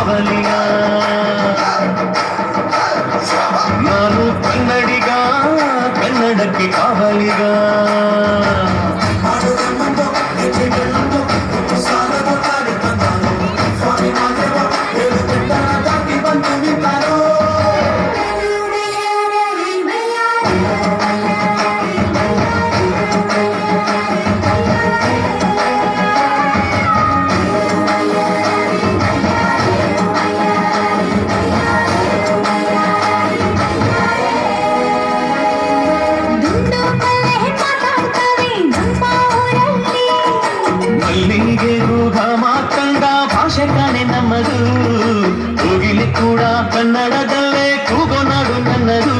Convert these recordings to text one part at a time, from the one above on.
ಕಾವಲಿಗ ನಾನು ಕನ್ನಡಿಗ ಕನ್ನಡಕ್ಕೆ ಕಾವಲಿಗ ಮಲ್ಲಿಗೆ ಗೂಗ ಮಾತಂಡ ಭಾಷೆ ಕಾಣೆ ನಮ್ಮದು ಕೋಗಿಲೆ ಕೂಡ ಕನ್ನಡದಲ್ಲೇ ಕೂಗೋ ನಾಡು ನನ್ನದು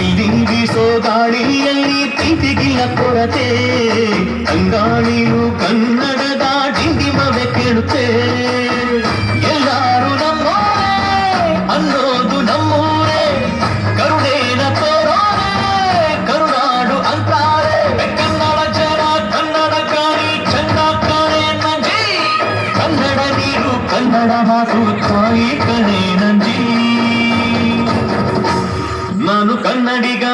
ಇಲ್ಲಿ ಬೀಸೋ ಗಾಳಿಯಲ್ಲಿ ಪ್ರೀತಿಗಿಲ್ಲ ಕೊರತೆ ಅಂಗಾಳಿಯು ಕನ್ನಡದ ಡಿಂಡಿಮವೆ ಕೇಳುತ್ತೆ ಎಲ್ಲಾರು ನಮ್ಮೋರೇ ಅನ್ನೋದು ನಮ್ಮೂರೇ ಕರುಣೇನ ತೋರೋರೆ ಕರುನಾಡು ಅಂತಾರೆ ಕನ್ನಡ ಜನ ಕನ್ನಡ ಕಾಣಿ ಚಂದ ಕಾಣೆ ನಂಜಿ ಕನ್ನಡ ನೀರು ಕನ್ನಡ ಮಾತು ತಾಯಿ ಕಣೆ ನಂಜಿ ನಾನು ಕನ್ನಡಿಗ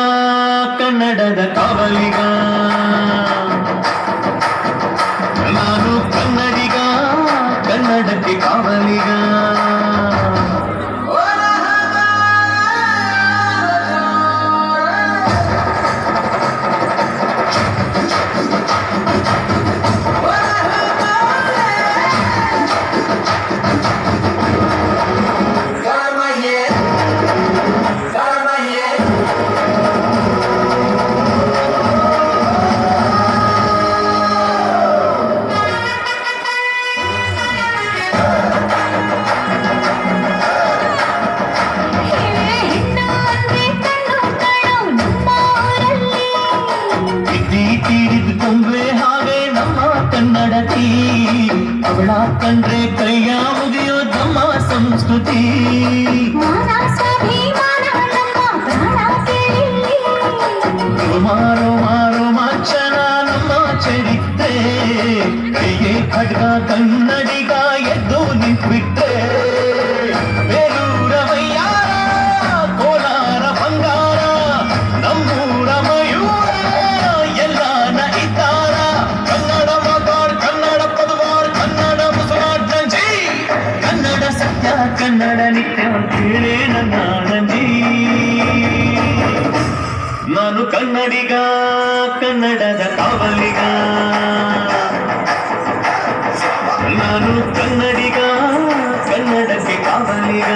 ಕನ್ನಡದ ಕಾವಲಿಗ ನಾನು ಕನ್ನಡಿಗ ಕನ್ನಡಕ್ಕೆ ಕಾವಲಿಗ ಕನ್ನಡತಿ ಅವಳ ಕಂಡ್ರೆ ಕೈಯ ಮುಗಿಯೋ ನಮ್ಮ ಸಂಸ್ಕೃತಿ ಮಾರೋ ಮಾರೋ ಮಾಚನ ನಮ್ಮ ಚರಿತ್ರೆ ಕೈಗೆ ಖಡ್ಗ ಕನ್ನಡಿಗ ಎದ್ದು ನಿಂತ್ಬಿಟ್ರೆ ಬೇಲೂರ ಮೈಯಾರ ಕೋಲಾರ ಬಂಗಾರ ನಮ್ಮೂರ ಮಯೂರ ಎಲ್ಲಾನ ಇದ್ದಾರ ಕನ್ನಡ ಮಾತಾಡ್ ಕನ್ನಡ ಪದವಾಡ್ ಕನ್ನಡ ಮುಸಲಾಡ್ ನಂಜಿ ಕನ್ನಡ ಸತ್ಯ ಕನ್ನಡ ನಿತ್ಯ ಅಂತೇಳಿ ನನ್ನ ನಂಜಿ ನಾನು ಕನ್ನಡಿಗ ಕನ್ನಡದ ಕಾವಲಿಗ ನಾನು ಕನ್ನಡಿಗ ಕನ್ನಡಕ್ಕೆ ಕಾವಲಿಗ